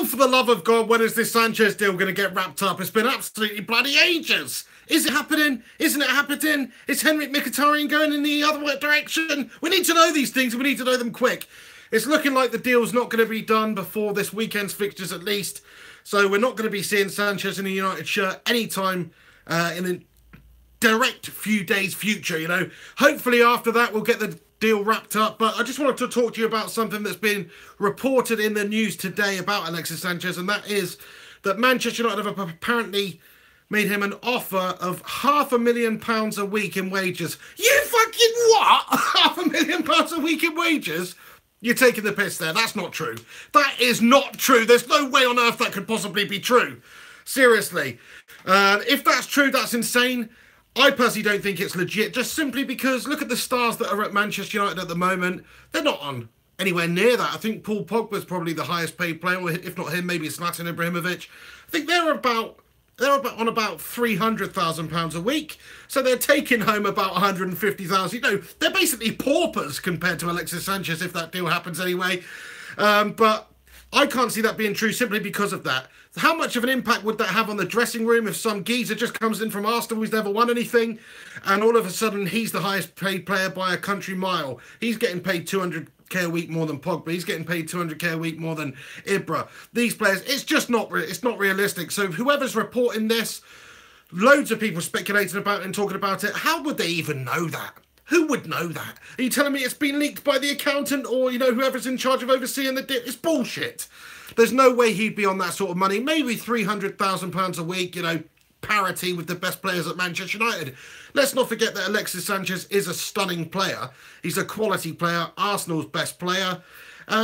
Oh, for the love of God, when is this Sanchez deal going to get wrapped up? It's been absolutely bloody ages. Is it happening? Isn't it happening? Is Henrik Mkhitaryan going in the other direction? We need to know these things. We need to know them quick. It's looking like the deal's not going to be done before this weekend's fixtures at least. So we're not going to be seeing Sanchez in a United shirt anytime in the direct few days future, you know. Hopefully after that we'll get the deal wrapped up. But I just wanted to talk to you about something that's been reported in the news today about Alexis Sanchez, and that is that Manchester United have apparently made him an offer of £500,000 a week in wages. You fucking what? £500,000 a week in wages? You're taking the piss there. That's not true. That is not true. There's no way on earth that could possibly be true. Seriously. If that's true, that's insane. I personally don't think it's legit, just simply because look at the stars that are at Manchester United at the moment. They're not on anywhere near that. I think Paul Pogba's probably the highest paid player, or if not him, maybe Zlatan Ibrahimovic. I think they're on about £300,000 a week. So they're taking home about 150,000. You know, they're basically paupers compared to Alexis Sanchez if that deal happens anyway. But I can't see that being true simply because of that. How much of an impact would that have on the dressing room if some geezer just comes in from Arsenal who's never won anything and all of a sudden he's the highest paid player by a country mile? He's getting paid 200k a week more than Pogba. He's getting paid 200k a week more than Ibra. These players, it's just not realistic. So whoever's reporting this, loads of people speculating about it and talking about it. How would they even know that? Who would know that? Are you telling me it's been leaked by the accountant or, you know, whoever's in charge of overseeing the deal? It's bullshit. There's no way he'd be on that sort of money. Maybe £300,000 a week, you know, parity with the best players at Manchester United. Let's not forget that Alexis Sanchez is a stunning player. He's a quality player, Arsenal's best player.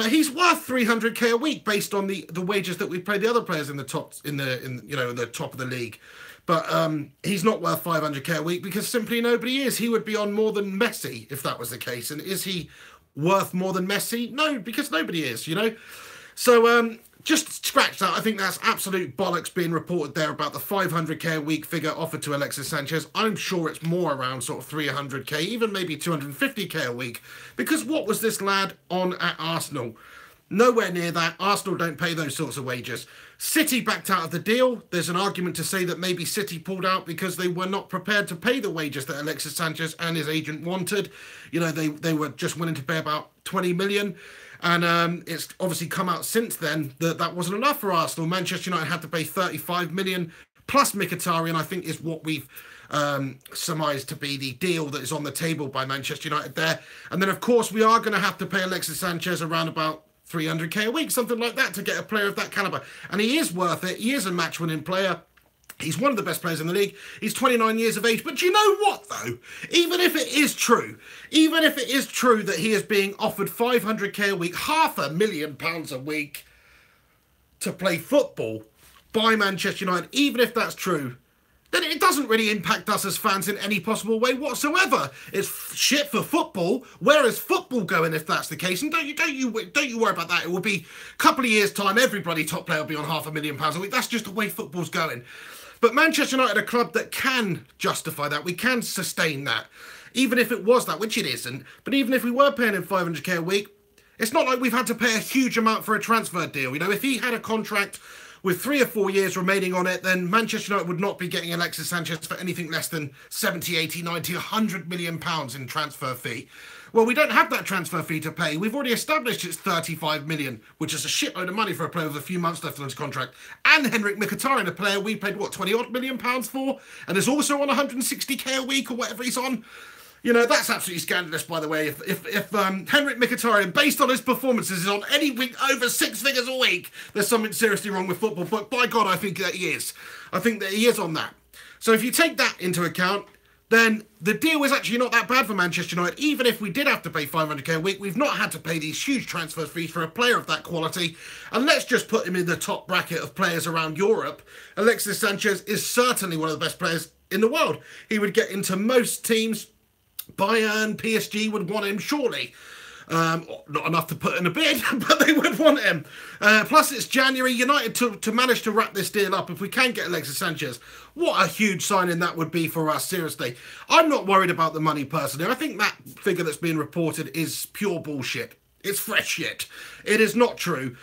He's worth 300k a week based on the wages that we pay the other players in the top the top of the league. But he's not worth 500k a week because simply nobody is. He would be on more than Messi if that was the case. And is he worth more than Messi? No, because nobody is, you know. So just scratch that. I think that's absolute bollocks being reported there about the 500k a week figure offered to Alexis Sanchez. I'm sure it's more around sort of 300k, even maybe 250k a week. Because what was this lad on at Arsenal? Nowhere near that. Arsenal don't pay those sorts of wages. City backed out of the deal. There's an argument to say that maybe City pulled out because they were not prepared to pay the wages that Alexis Sanchez and his agent wanted. You know, they were just willing to pay about 20 million. And it's obviously come out since then that that wasn't enough for Arsenal. Manchester United had to pay 35 million plus Mkhitaryan, I think, is what we've surmised to be the deal that is on the table by Manchester United there. And then, of course, we are going to have to pay Alexis Sanchez around about 300k a week, something like that, to get a player of that calibre. And he is worth it. He is a match-winning player. He's one of the best players in the league. He's 29 years of age. But do you know what, though? Even if it is true that he is being offered 500k a week, £500,000 a week to play football by Manchester United, even if that's true, then it doesn't really impact us as fans in any possible way whatsoever. It's shit for football. Where is football going if that's the case? And don't you worry about that. It will be a couple of years' time. Everybody top player will be on £500,000 a week. That's just the way football's going. But Manchester United are a club that can justify that. We can sustain that. Even if it was that, which it isn't. But even if we were paying him 500k a week, it's not like we've had to pay a huge amount for a transfer deal. You know, if he had a contract with 3 or 4 years remaining on it, then Manchester United would not be getting Alexis Sanchez for anything less than 70, 80, 90, 100 million pounds in transfer fee. Well, we don't have that transfer fee to pay. We've already established it's 35 million, which is a shitload of money for a player with a few months left on his contract. And Henrik Mkhitaryan, a player we paid, what, 20 odd million pounds for? And is also on 160k a week or whatever he's on. You know, that's absolutely scandalous, by the way. If Henrik Mkhitaryan, based on his performances, is on any week over 6 figures a week, there's something seriously wrong with football. But by God, I think that he is. I think that he is on that. So if you take that into account, then the deal is actually not that bad for Manchester United. Even if we did have to pay 500k a week, we've not had to pay these huge transfer fees for a player of that quality. And let's just put him in the top bracket of players around Europe. Alexis Sanchez is certainly one of the best players in the world. He would get into most teams. Bayern, PSG would want him, surely. Not enough to put in a bid, but they would want him. Plus, it's January. United to manage to wrap this deal up. If we can get Alexis Sanchez, what a huge signing that would be for us, seriously. I'm not worried about the money, personally. I think that figure that's being reported is pure bullshit. It's fresh shit. It is not true.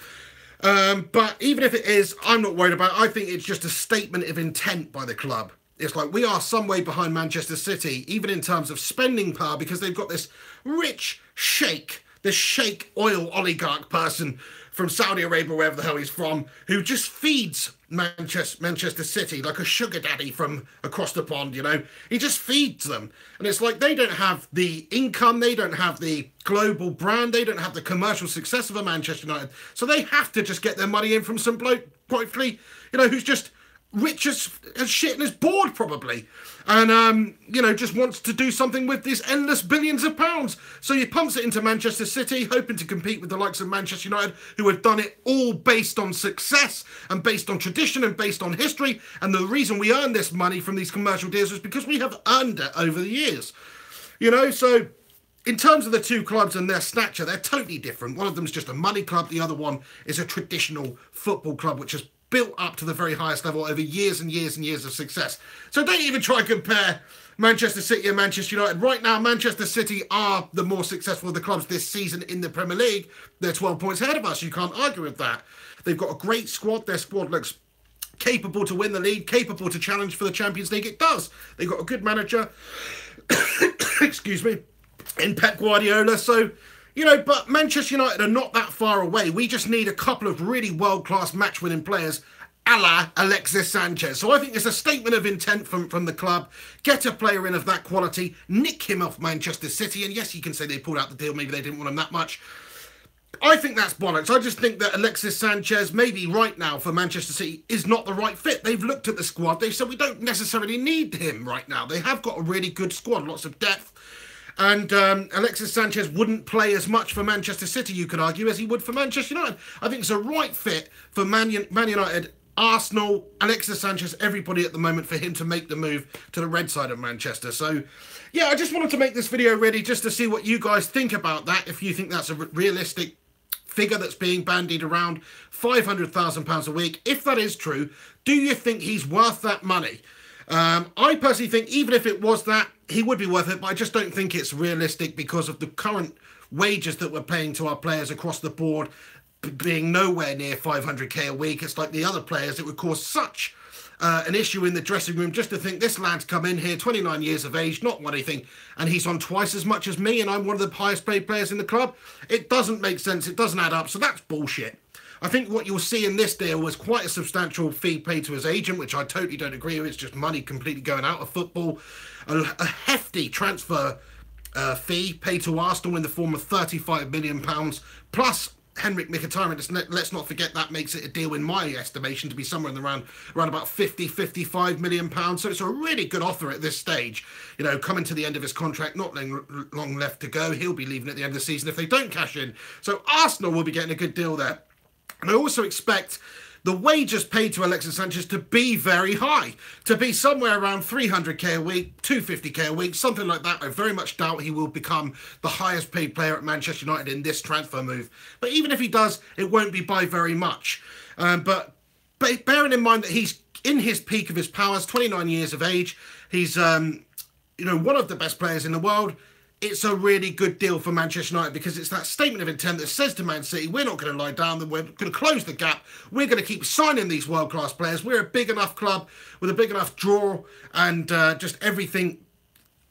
But even if it is, I'm not worried about it. I think it's just a statement of intent by the club. It's like we are some way behind Manchester City, even in terms of spending power, because they've got this rich sheikh, this sheikh oil oligarch person from Saudi Arabia, wherever the hell he's from, who just feeds Manchester City like a sugar daddy from across the pond, you know. He just feeds them. And it's like they don't have the income, they don't have the global brand, they don't have the commercial success of a Manchester United. So they have to just get their money in from some bloke, quite frankly, you know, who's just rich as shit and is bored probably, and you know, just wants to do something with these endless billions of pounds. So he pumps it into Manchester City, hoping to compete with the likes of Manchester United, who have done it all based on success and based on tradition and based on history. And the reason we earn this money from these commercial deals is because we have earned it over the years, you know. So in terms of the two clubs and their stature, they're totally different. One of them is just a money club, the other one is a traditional football club which has built up to the very highest level over years and years and years of success. So don't even try and compare Manchester City and Manchester United. Right now, Manchester City are the more successful of the clubs this season in the Premier League. They're 12 points ahead of us. You can't argue with that. They've got a great squad. Their squad looks capable to win the league, capable to challenge for the Champions League. It does. They've got a good manager, excuse me, in Pep Guardiola. So, you know, but Manchester United are not that far away. We just need a couple of really world-class match-winning players, a la Alexis Sanchez. So I think it's a statement of intent from the club. Get a player in of that quality, nick him off Manchester City. And yes, you can say they pulled out the deal. Maybe they didn't want him that much. I think that's bollocks. I just think that Alexis Sanchez, maybe right now for Manchester City, is not the right fit. They've looked at the squad. They've said we don't necessarily need him right now. They have got a really good squad, lots of depth. And Alexis Sanchez wouldn't play as much for Manchester City, you could argue, as he would for Manchester United. I think it's a right fit for Man United, Arsenal, Alexis Sanchez, everybody at the moment, for him to make the move to the red side of Manchester. So, yeah, I just wanted to make this video ready just to see what you guys think about that, if you think that's a realistic figure that's being bandied around, £500,000 a week. If that is true, do you think he's worth that money? I personally think even if it was that, he would be worth it, but I just don't think it's realistic because of the current wages that we're paying to our players across the board being nowhere near 500k a week. It's like the other players, it would cause such an issue in the dressing room just to think this lad's come in here, 29 years of age, not won anything, and he's on twice as much as me, and I'm one of the highest paid players in the club. It doesn't make sense. It doesn't add up. So that's bullshit. I think what you'll see in this deal was quite a substantial fee paid to his agent, which I totally don't agree with. It's just money completely going out of football. A hefty transfer fee paid to Arsenal in the form of £35 million, plus Henrik Mkhitaryan. Let's not forget that makes it a deal in my estimation to be somewhere in around about £55 million. So it's a really good offer at this stage. You know, coming to the end of his contract, not long left to go. He'll be leaving at the end of the season if they don't cash in. So Arsenal will be getting a good deal there. And I also expect the wages paid to Alexis Sanchez to be very high, to be somewhere around 300k a week, 250k a week, something like that. I very much doubt he will become the highest paid player at Manchester United in this transfer move. But even if he does, it won't be by very much. But bearing in mind that he's in his peak of his powers, 29 years of age, he's you know, one of the best players in the world. It's a really good deal for Manchester United because it's that statement of intent that says to Man City, we're not going to lie down, we're going to close the gap, we're going to keep signing these world-class players. We're a big enough club with a big enough draw and just everything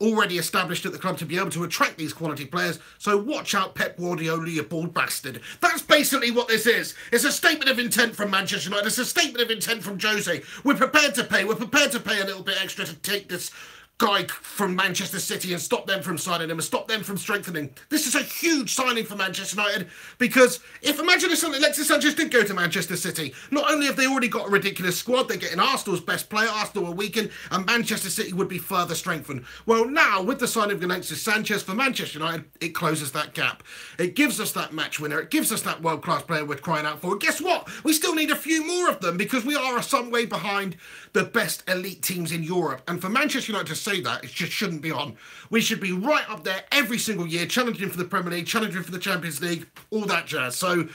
already established at the club to be able to attract these quality players. So watch out, Pep Guardiola, you bald bastard. That's basically what this is. It's a statement of intent from Manchester United. It's a statement of intent from Jose. We're prepared to pay. We're prepared to pay a little bit extra to take this guy from Manchester City and stop them from signing him and stop them from strengthening. This is a huge signing for Manchester United because imagine if Alexis Sanchez did go to Manchester City, not only have they already got a ridiculous squad, they're getting Arsenal's best player, Arsenal are weakened, and Manchester City would be further strengthened. Well, now with the signing of Alexis Sanchez for Manchester United, it closes that gap. It gives us that match winner. It gives us that world-class player we're crying out for. And guess what? We still need a few more of them because we are some way behind the best elite teams in Europe. And for Manchester United to say that, it just shouldn't be on. We should be right up there every single year, challenging for the Premier League, challenging for the Champions League, all that jazz. So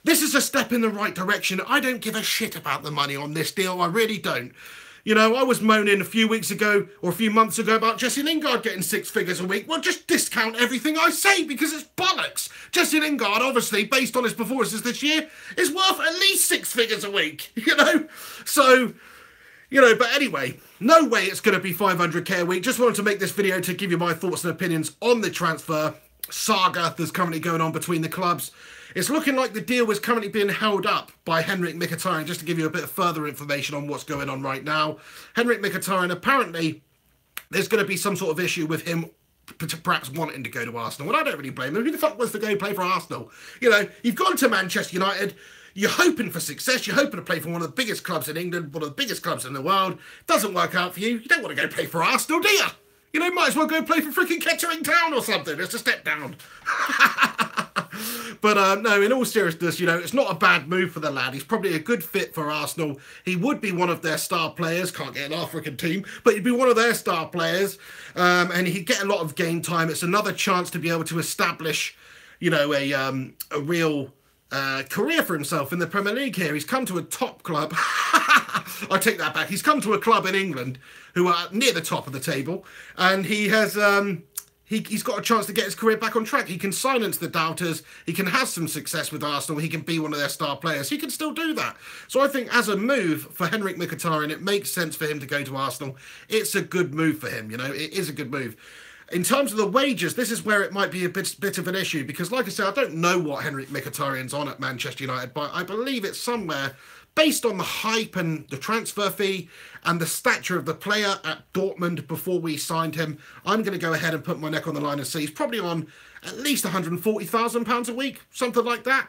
this is a step in the right direction. I don't give a shit about the money on this deal. I really don't. You know, I was moaning a few weeks ago or a few months ago about Jesse Lingard getting 6 figures a week. Well, just discount everything I say because it's bollocks. Jesse Lingard, obviously, based on his performances this year, is worth at least 6 figures a week, you know? So, you know, but anyway, no way it's going to be 500k a week. Just wanted to make this video to give you my thoughts and opinions on the transfer saga that's currently going on between the clubs. It's looking like the deal is currently being held up by Henrik Mkhitaryan, just to give you a bit of further information on what's going on right now. Henrik Mkhitaryan, apparently, there's going to be some sort of issue with him perhaps wanting to go to Arsenal. And I don't really blame him. Who the fuck wants to go play for Arsenal? You know, you've gone to Manchester United. You're hoping for success. You're hoping to play for one of the biggest clubs in England, one of the biggest clubs in the world. Doesn't work out for you. You don't want to go play for Arsenal, do you? You know, might as well go play for freaking Kettering Town or something. It's a step down. But no, in all seriousness, you know, it's not a bad move for the lad. He's probably a good fit for Arsenal. He would be one of their star players. Can't get an African team, but he'd be one of their star players. And he'd get a lot of game time. It's another chance to be able to establish, you know, a real career for himself in the Premier League here. He's come to a top club. I take that back. He's come to a club in England who are near the top of the table, and he has he's got a chance to get his career back on track. He can silence the doubters. He can have some success with Arsenal. He can be one of their star players. He can still do that. So I think as a move for Henrik Mkhitaryan, it makes sense for him to go to Arsenal. It's a good move for him, you know. It is a good move. In terms of the wages, this is where it might be a bit of an issue because, like I said, I don't know what Henrik Mkhitaryan's on at Manchester United, but I believe it's somewhere based on the hype and the transfer fee and the stature of the player at Dortmund before we signed him. I'm going to go ahead and put my neck on the line and say he's probably on at least £140,000 a week, something like that.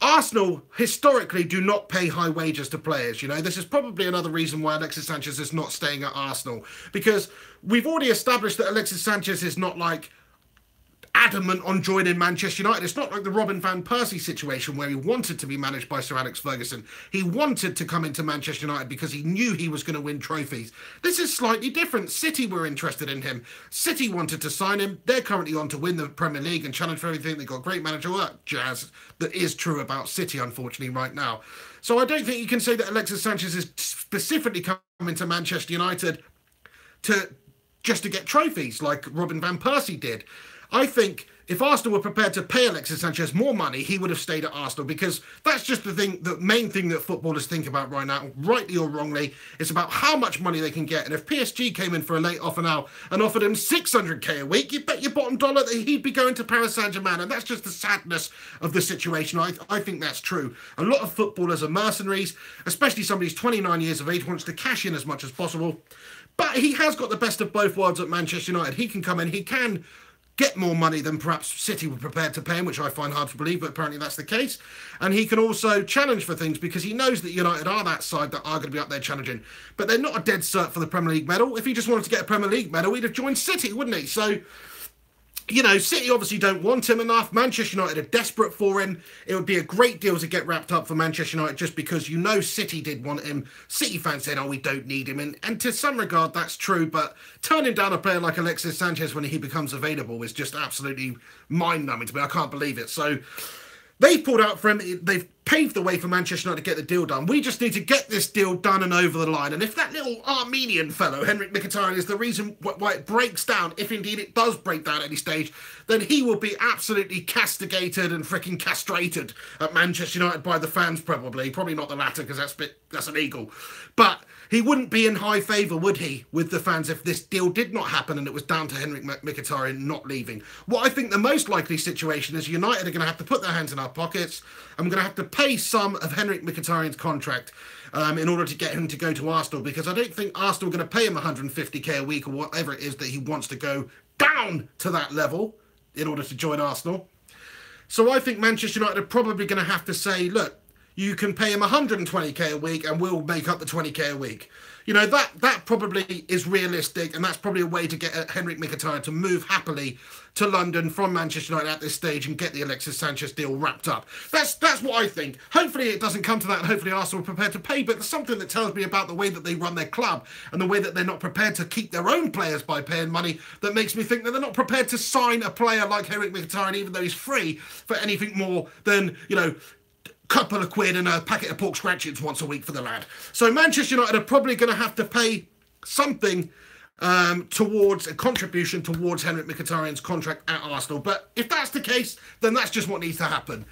Arsenal historically do not pay high wages to players. You know, this is probably another reason why Alexis Sanchez is not staying at Arsenal, because we've already established that Alexis Sanchez is not like adamant on joining Manchester United. It's not like the Robin van Persie situation where he wanted to be managed by Sir Alex Ferguson. He wanted to come into Manchester United because he knew he was going to win trophies. This is slightly different. City were interested in him. City wanted to sign him. They're currently on to win the Premier League and challenge for everything. They've got great manager work, jazz. That is true about City, unfortunately, right now. So I don't think you can say that Alexis Sanchez is specifically coming to Manchester United just to get trophies like Robin van Persie did. I think if Arsenal were prepared to pay Alexis Sanchez more money, he would have stayed at Arsenal, because that's just the main thing that footballers think about right now, rightly or wrongly. It's about how much money they can get. And if PSG came in for a late offer now and offered him 600k a week, you bet your bottom dollar that he'd be going to Paris Saint-Germain. And that's just the sadness of the situation. I think that's true. A lot of footballers are mercenaries, especially somebody who's 29 years of age, wants to cash in as much as possible. But he has got the best of both worlds at Manchester United. He can come in, he can get more money than perhaps City were prepared to pay him, which I find hard to believe, but apparently that's the case. And he can also challenge for things because he knows that United are that side that are going to be up there challenging. But they're not a dead cert for the Premier League medal. If he just wanted to get a Premier League medal, he'd have joined City, wouldn't he? So, you know, City obviously don't want him enough. Manchester United are desperate for him. It would be a great deal to get wrapped up for Manchester United just because, you know, City did want him. City fans said, oh, we don't need him. And to some regard, that's true. But turning down a player like Alexis Sanchez when he becomes available is just absolutely mind-numbing to me. I can't believe it. So they've pulled out for him. They've paved the way for Manchester United to get the deal done. We just need to get this deal done and over the line. And if that little Armenian fellow, Henrik Mkhitaryan, is the reason why it breaks down, if indeed it does break down at any stage, then he will be absolutely castigated and freaking castrated at Manchester United by the fans, probably. Probably not the latter, because that's illegal. But he wouldn't be in high favour, would he, with the fans if this deal did not happen and it was down to Henrik Mkhitaryan not leaving. What I think the most likely situation is United are going to have to put their hands in our pockets, and we're going to have to pay some of Henrik Mkhitaryan's contract in order to get him to go to Arsenal, because I don't think Arsenal are going to pay him 150k a week or whatever it is that he wants to go down to that level in order to join Arsenal. So I think Manchester United are probably going to have to say, look, you can pay him 120k a week and we'll make up the 20k a week. You know, that probably is realistic, and that's probably a way to get Henrik Mkhitaryan to move happily to London from Manchester United at this stage and get the Alexis Sanchez deal wrapped up. That's what I think. Hopefully it doesn't come to that, and hopefully Arsenal are prepared to pay, but there's something that tells me about the way that they run their club and the way that they're not prepared to keep their own players by paying money that makes me think that they're not prepared to sign a player like Henrik Mkhitaryan, even though he's free, for anything more than, you know, couple of quid and a packet of pork scratchings once a week for the lad. So Manchester United are probably going to have to pay something towards a contribution towards Henrik Mkhitaryan's contract at Arsenal. But if that's the case, then that's just what needs to happen.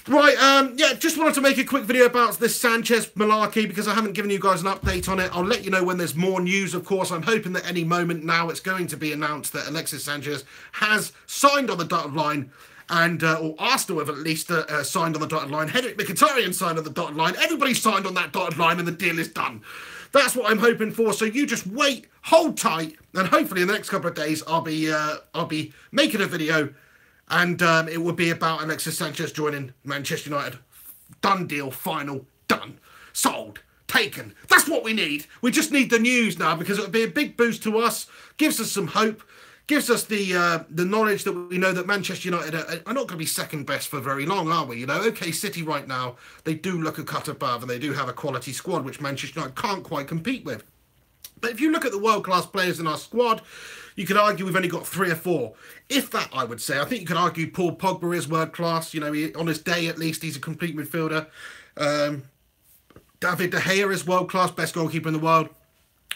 Right, yeah, just wanted to make a quick video about this Sanchez malarkey because I haven't given you guys an update on it. I'll let you know when there's more news, of course. I'm hoping that any moment now it's going to be announced that Alexis Sanchez has signed on the dotted line, and or Arsenal have at least signed on the dotted line. Henrik Mkhitaryan signed on the dotted line. Everybody signed on that dotted line and the deal is done. That's what I'm hoping for. So you just wait, hold tight, and hopefully in the next couple of days I'll be making a video. And it would be about Alexis Sanchez joining Manchester United. Done deal, final, done. Sold, taken. That's what we need. We just need the news now because it would be a big boost to us. Gives us some hope. Gives us the knowledge that we know that Manchester United are not going to be second best for very long, are we? You know, OK, City right now, they do look a cut above and they do have a quality squad which Manchester United can't quite compete with. But if you look at the world-class players in our squad, you could argue we've only got 3 or 4. If that, I would say. I think you could argue Paul Pogba is world-class. You know, on his day, at least, he's a complete midfielder. David De Gea is world-class, best goalkeeper in the world.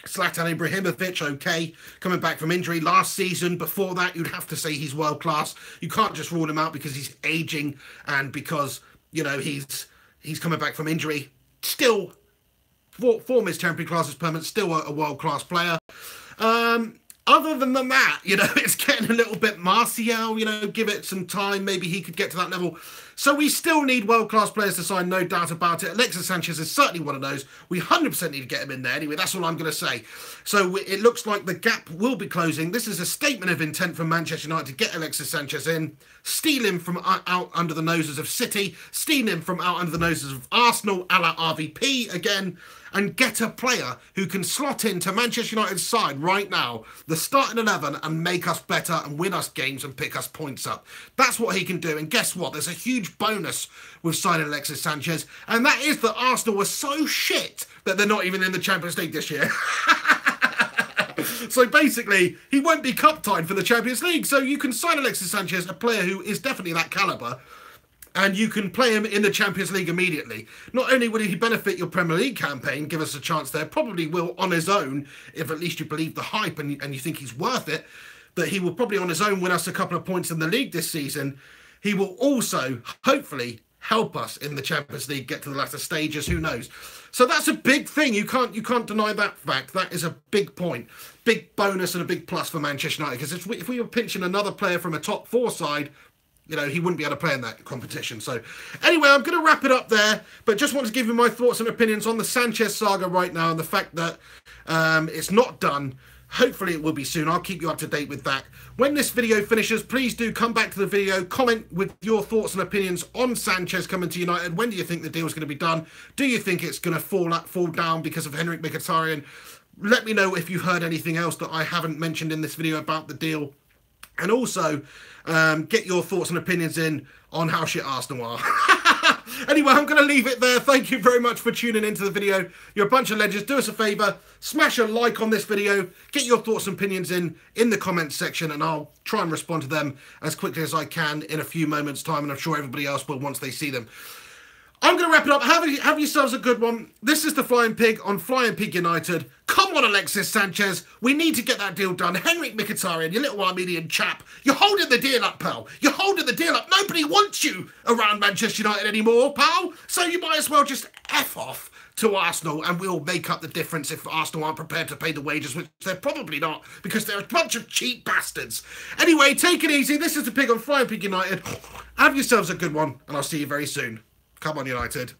Zlatan Ibrahimovic, okay, coming back from injury last season. Before that, you'd have to say he's world-class. You can't just rule him out because he's ageing and because, you know, he's coming back from injury. Still, form is temporary, class is permanent, still a world-class player. Other than that, you know, it's getting a little bit Martial, you know, give it some time, maybe he could get to that level. So we still need world-class players to sign, no doubt about it. Alexis Sanchez is certainly one of those. We 100% need to get him in there. Anyway, that's all I'm going to say. So it looks like the gap will be closing. This is a statement of intent from Manchester United to get Alexis Sanchez in, steal him from out under the noses of City, steal him from out under the noses of Arsenal, a la RVP again, and get a player who can slot into Manchester United's side right now, the starting 11, and make us better and win us games and pick us points up. That's what he can do. And guess what? There's a huge bonus with signing Alexis Sanchez, and that is that Arsenal were so shit that they're not even in the Champions League this year. So basically, he won't be cup tied for the Champions League. So you can sign Alexis Sanchez, a player who is definitely that calibre, and you can play him in the Champions League immediately. Not only will he benefit your Premier League campaign, give us a chance there, probably will on his own, if at least you believe the hype and you think he's worth it, that he will probably on his own win us a couple of points in the league this season. He will also, hopefully, help us in the Champions League get to the latter stages, who knows. So that's a big thing. You can't deny that fact. That is a big point. Big bonus and a big plus for Manchester United, because if we were pinching another player from a top 4 side, you know, he wouldn't be able to play in that competition. So anyway, I'm going to wrap it up there, but just want to give you my thoughts and opinions on the Sanchez saga right now and the fact that it's not done. Hopefully it will be soon. I'll keep you up to date with that. When this video finishes, please do come back to the video, comment with your thoughts and opinions on Sanchez coming to United. When do you think the deal is going to be done? Do you think it's going to fall down because of Henrik Mkhitaryan? Let me know if you've heard anything else that I haven't mentioned in this video about the deal. And also, get your thoughts and opinions in on how shit Arsenal are. Anyway, I'm going to leave it there. Thank you very much for tuning into the video. You're a bunch of legends. Do us a favour. Smash a like on this video. Get your thoughts and opinions in the comments section, and I'll try and respond to them as quickly as I can in a few moments' time, and I'm sure everybody else will once they see them. I'm going to wrap it up. Have yourselves a good one. This is the Flying Pig on Flying Pig United. Come on, Alexis Sanchez. We need to get that deal done. Henrik Mkhitaryan, you little Armenian chap. You're holding the deal up, pal. You're holding the deal up. Nobody wants you around Manchester United anymore, pal. So you might as well just F off to Arsenal, and we'll make up the difference if Arsenal aren't prepared to pay the wages, which they're probably not, because they're a bunch of cheap bastards. Anyway, take it easy. This is the Pig on Flying Pig United. Have yourselves a good one, and I'll see you very soon. Come on, United.